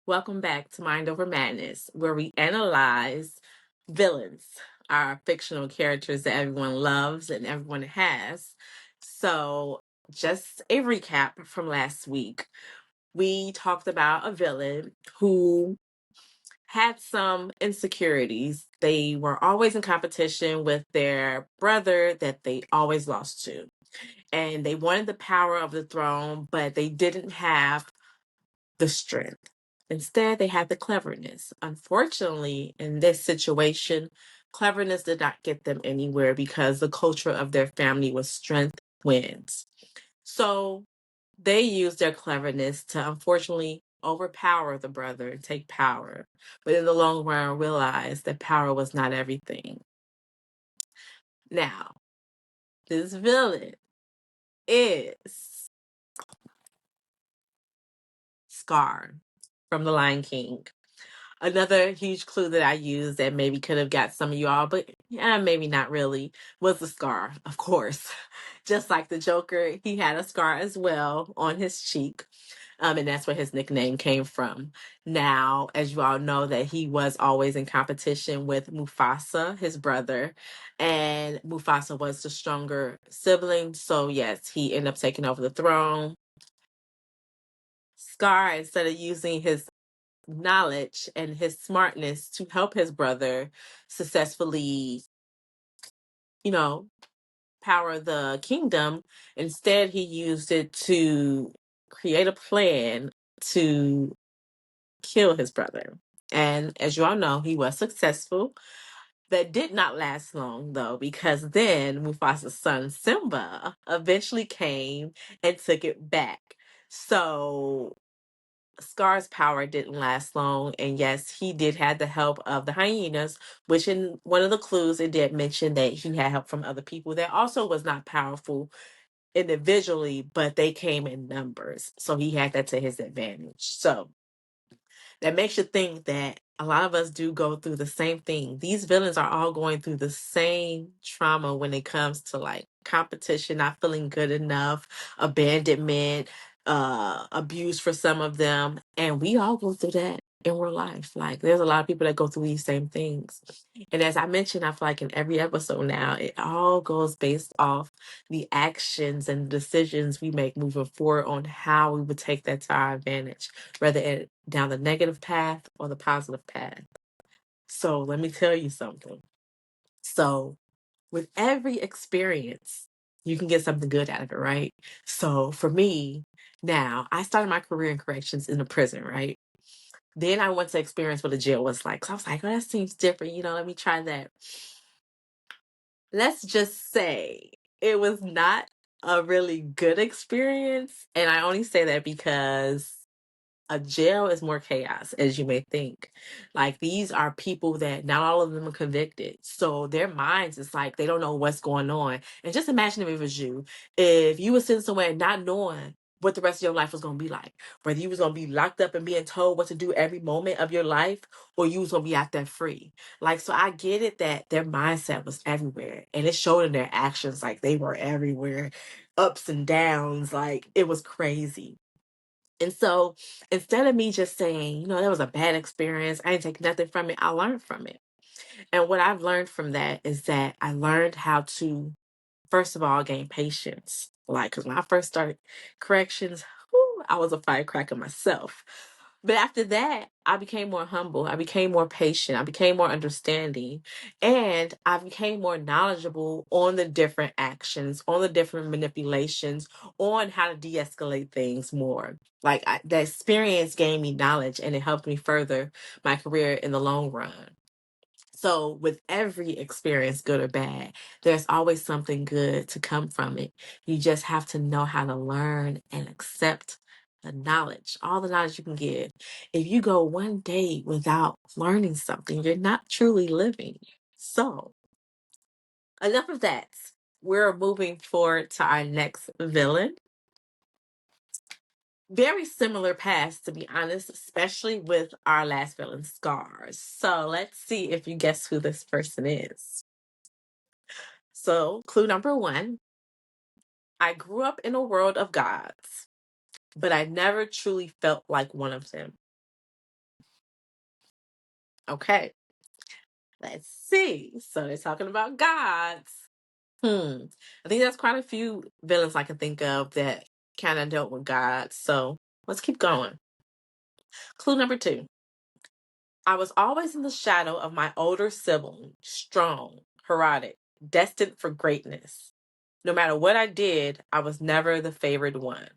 Welcome back to Mind Over Madness, where we analyze villains, our fictional characters that everyone loves and everyone has. So, just a recap from last week. We talked about a villain who had some insecurities. They were always in competition with their brother that they always lost to. And they wanted the power of the throne, but they didn't have the strength. Instead, they had the cleverness. Unfortunately, in this situation, cleverness did not get them anywhere because the culture of their family was strength wins. So they used their cleverness to unfortunately overpower the brother and take power. But in the long run, realized that power was not everything. Now, this villain is Scar from The Lion King. Another huge clue that I used that maybe could have got some of you all, but yeah, maybe not really, was the scar, of course. Just like the Joker, he had a scar as well on his cheek. And that's where his nickname came from. Now, as you all know, that he was always in competition with Mufasa, his brother, and Mufasa was the stronger sibling. So yes, he ended up taking over the throne. Scar, instead of using his knowledge and his smartness to help his brother successfully, you know, power the kingdom. Instead, he used it to create a plan to kill his brother. And as you all know, he was successful. That did not last long, though, because then Mufasa's son Simba eventually came and took it back. So Scar's power didn't last long, and yes, he did have the help of the hyenas, which in one of the clues it did mention that he had help from other people that also was not powerful individually, but they came in numbers. So he had that to his advantage. So that makes you think that a lot of us do go through the same thing. These villains are all going through the same trauma when it comes to like competition, not feeling good enough, abandonment, abuse for some of them. And we all go through that in real life. Like there's a lot of people that go through these same things. And as I mentioned, I feel like in every episode now, it all goes based off the actions and decisions we make moving forward on how we would take that to our advantage, whether down the negative path or the positive path. So let me tell you something. So with every experience, you can get something good out of it, right? So for me, now I started my career in corrections in the prison, right? Then I went to experience what a jail was like. So I was like, oh, that seems different. Let me try that. Let's just say it was not a really good experience. And I only say that because a jail is more chaos, as you may think. Like these are people that not all of them are convicted. So their minds is like they don't know what's going on. And just imagine if it was you. If you were sitting somewhere not knowing what the rest of your life was gonna be like. Whether you was gonna be locked up and being told what to do every moment of your life, or you was gonna be out there free. Like so I get it that their mindset was everywhere. And it showed in their actions like they were everywhere. Ups and downs, like it was crazy. And so instead of me just saying, that was a bad experience, I didn't take nothing from it, I learned from it. And what I've learned from that is that I learned how to, first of all, gain patience. Like, because when I first started corrections, whew, I was a firecracker myself. But after that, I became more humble. I became more patient. I became more understanding. And I became more knowledgeable on the different actions, on the different manipulations, on how to de escalate things more. Like, the experience gave me knowledge and it helped me further my career in the long run. So, with every experience, good or bad, there's always something good to come from it. You just have to know how to learn and accept the knowledge, all the knowledge you can get. If you go one day without learning something, you're not truly living. So, enough of that. We're moving forward to our next villain. Very similar past, to be honest, especially with our last villain, Scars. So, let's see if you guess who this person is. So, clue number one, I grew up in a world of gods, but I never truly felt like one of them. Okay, let's see. So they're talking about gods. I think there's quite a few villains I can think of that kind of dealt with gods. So let's keep going. Clue number 2. I was always in the shadow of my older sibling, strong, heroic, destined for greatness. No matter what I did, I was never the favored one.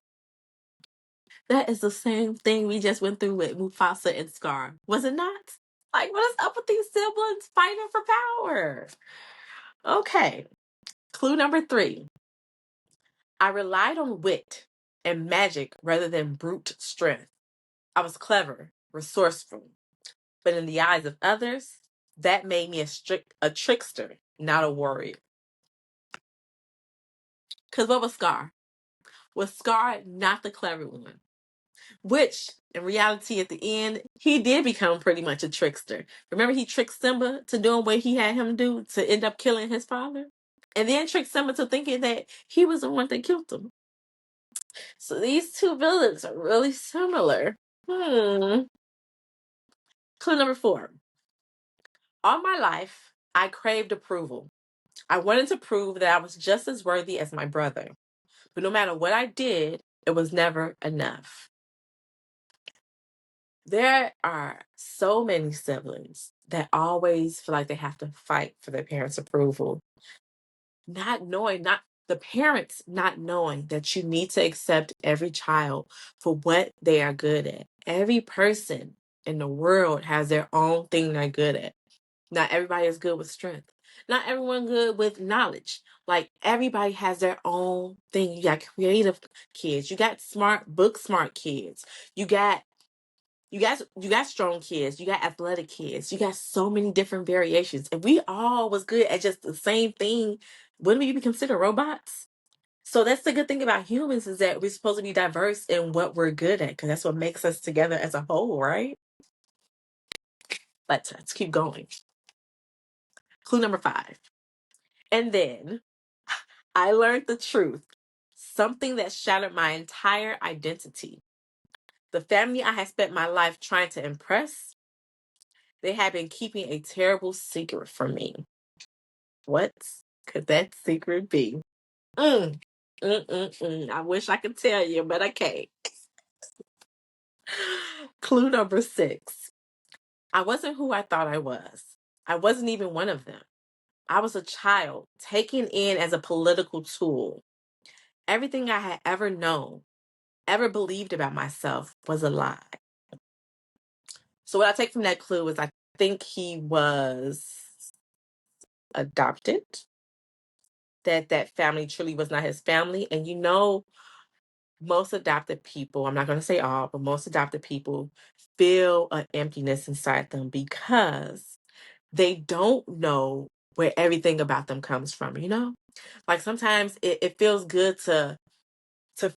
That is the same thing we just went through with Mufasa and Scar, was it not? Like, what is up with these siblings fighting for power? Okay, clue number 3. I relied on wit and magic rather than brute strength. I was clever, resourceful, but in the eyes of others, that made me a trickster, not a warrior. Because what was Scar? Was Scar not the clever one? Which, in reality, at the end, he did become pretty much a trickster. Remember, he tricked Simba to doing what he had him do to end up killing his father? And then tricked Simba to thinking that he was the one that killed him. So these two villains are really similar. Clue number 4. All my life, I craved approval. I wanted to prove that I was just as worthy as my brother. But no matter what I did, it was never enough. There are so many siblings that always feel like they have to fight for their parents' approval. Not the parents not knowing that you need to accept every child for what they are good at. Every person in the world has their own thing they're good at. Not everybody is good with strength. Not everyone good with knowledge. Like, everybody has their own thing. You got creative kids. You got book smart kids. You got strong kids. You got athletic kids. You got so many different variations. If we all was good at just the same thing, wouldn't we be considered robots? So that's the good thing about humans, is that we're supposed to be diverse in what we're good at, because that's what makes us together as a whole, right? Let's keep going. Clue number 5. And then I learned the truth, something that shattered my entire identity. The family I had spent my life trying to impress, they had been keeping a terrible secret from me. What could that secret be? I wish I could tell you, but I can't. Clue number 6. I wasn't who I thought I was. I wasn't even one of them. I was a child taken in as a political tool. Everything I had ever known, ever believed about myself was a lie. So what I take from that clue is I think he was adopted, that family truly was not his family. And most adopted people, I'm not going to say all, but most adopted people feel an emptiness inside them because they don't know where everything about them comes from. Like, sometimes it feels good to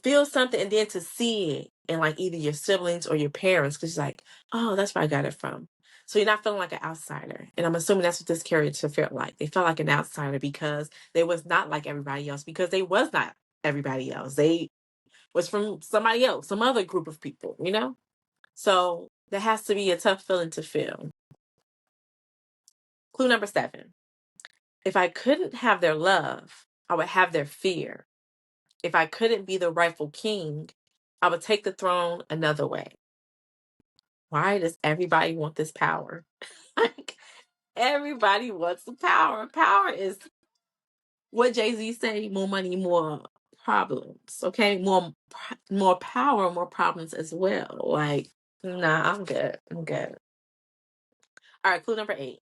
feel something and then to see it in, like, either your siblings or your parents, because you're like, oh, that's where I got it from. So you're not feeling like an outsider. And I'm assuming that's what this character felt like. They felt like an outsider because they was not like everybody else, because they was not everybody else. They was from somebody else, some other group of people. So that has to be a tough feeling to feel. Clue number 7. If I couldn't have their love, I would have their fear. If I couldn't be the rightful king, I would take the throne another way. Why does everybody want this power? Like, everybody wants the power. Power is what Jay-Z say, more money, more problems. Okay? More power, more problems as well. Like, nah, I'm good. I'm good. All right, clue number 8.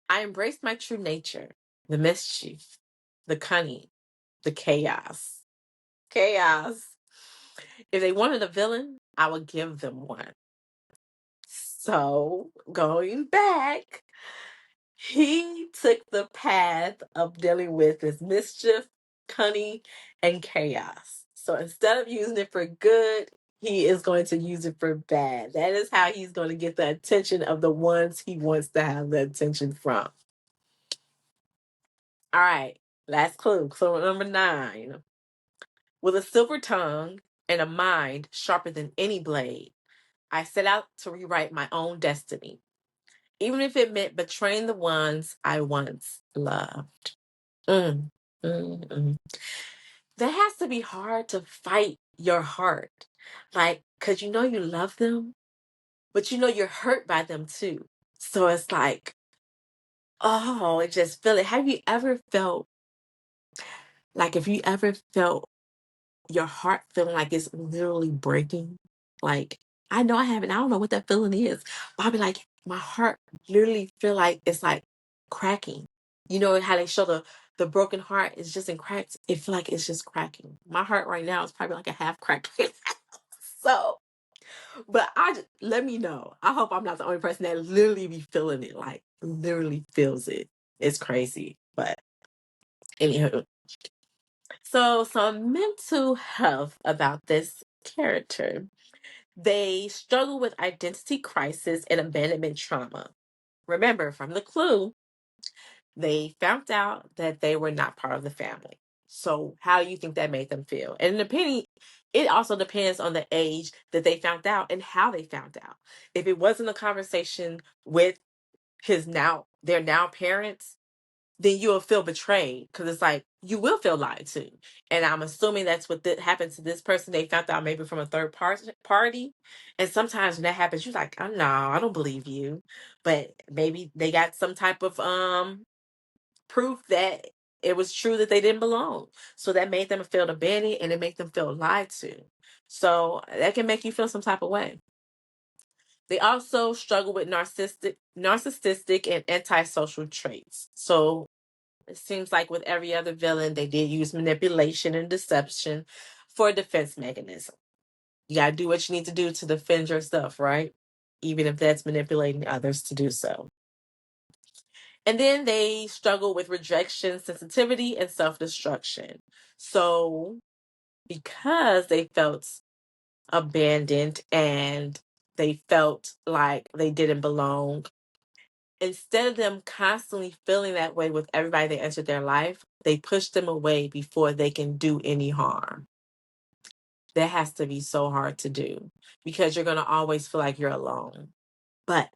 I embraced my true nature, the mischief, the cunning, the chaos. Chaos. If they wanted a villain, I would give them one. So, going back, he took the path of dealing with his mischief, cunning, and chaos. So instead of using it for good, he is going to use it for bad. That is how he's going to get the attention of the ones he wants to have the attention from. All right, last clue. Clue number 9. With a silver tongue and a mind sharper than any blade, I set out to rewrite my own destiny. even if it meant betraying the ones I once loved. Mm, mm, mm. That has to be hard to fight your heart. Like, because you know you love them, but you know you're hurt by them too. So it's like, oh, it just feel it. Have you ever felt like if you ever felt your heart feeling like it's literally breaking? Like, I know I haven't. I don't know what that feeling is. But I'll be like, my heart literally feel like it's like cracking. You know how they show the broken heart is just in cracks. It feel like it's just cracking. My heart right now is probably like a half crack. So, but let me know. I hope I'm not the only person that literally be feeling it. Like literally feels it. It's crazy. But anywho, so some mental health about this character. They struggle with identity crisis and abandonment trauma. Remember, from the clue, they found out that they were not part of the family. So, how do you think that made them feel? And depending, it also depends on the age that they found out and how they found out. If it wasn't a conversation with their now parents, then you'll feel betrayed because it's like you will feel lied to. And I'm assuming that's what happened to this person. They found out maybe from a third party. And sometimes when that happens, you're like, oh no, I don't believe you. But maybe they got some type of proof that it was true that they didn't belong. So that made them feel abandoned and it made them feel lied to. So that can make you feel some type of way. They also struggle with narcissistic and antisocial traits. So it seems like with every other villain, they did use manipulation and deception for a defense mechanism. You got to do what you need to do to defend yourself, right? Even if that's manipulating others to do so. And then they struggle with rejection, sensitivity, and self destruction. So, because they felt abandoned and they felt like they didn't belong, instead of them constantly feeling that way with everybody that entered their life, they push them away before they can do any harm. That has to be so hard to do because you're going to always feel like you're alone. But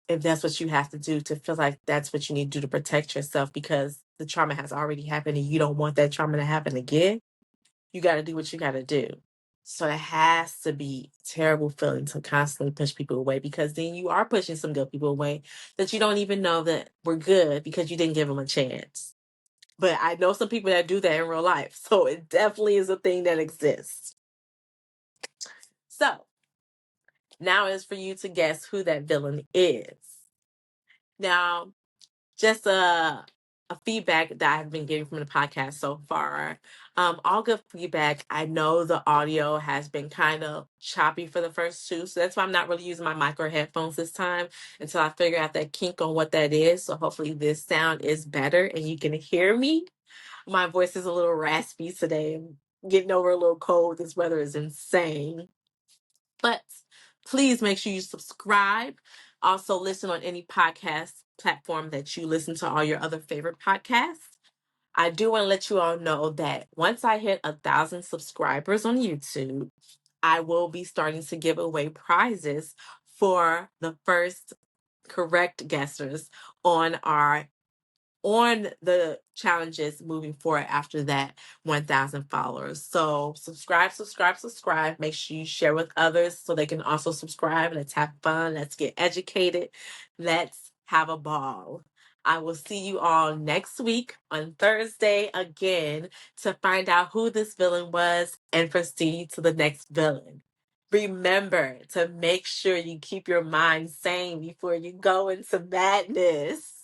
if that's what you have to do to feel like that's what you need to do to protect yourself because the trauma has already happened and you don't want that trauma to happen again, you got to do what you got to do. So it has to be a terrible feeling to constantly push people away because then you are pushing some good people away that you don't even know that were good because you didn't give them a chance. But I know some people that do that in real life. So it definitely is a thing that exists. So now is for you to guess who that villain is. Now, just a feedback that I've been getting from the podcast so far. All good feedback. I know the audio has been kind of choppy for the first two, so that's why I'm not really using my micro headphones this time until I figure out that kink on what that is. So hopefully this sound is better and you can hear me. My voice is a little raspy today. I'm getting over a little cold. This weather is insane. But please make sure you subscribe. Also, listen on any podcast platform that you listen to all your other favorite podcasts. I do want to let you all know that once I hit 1,000 subscribers on YouTube, I will be starting to give away prizes for the first correct guessers on the challenges moving forward after that 1,000 followers. So subscribe. Make sure you share with others so they can also subscribe. Let's have fun. Let's get educated. Let's have a ball. I will see you all next week on Thursday again to find out who this villain was and proceed to the next villain. Remember to make sure you keep your mind sane before you go into madness.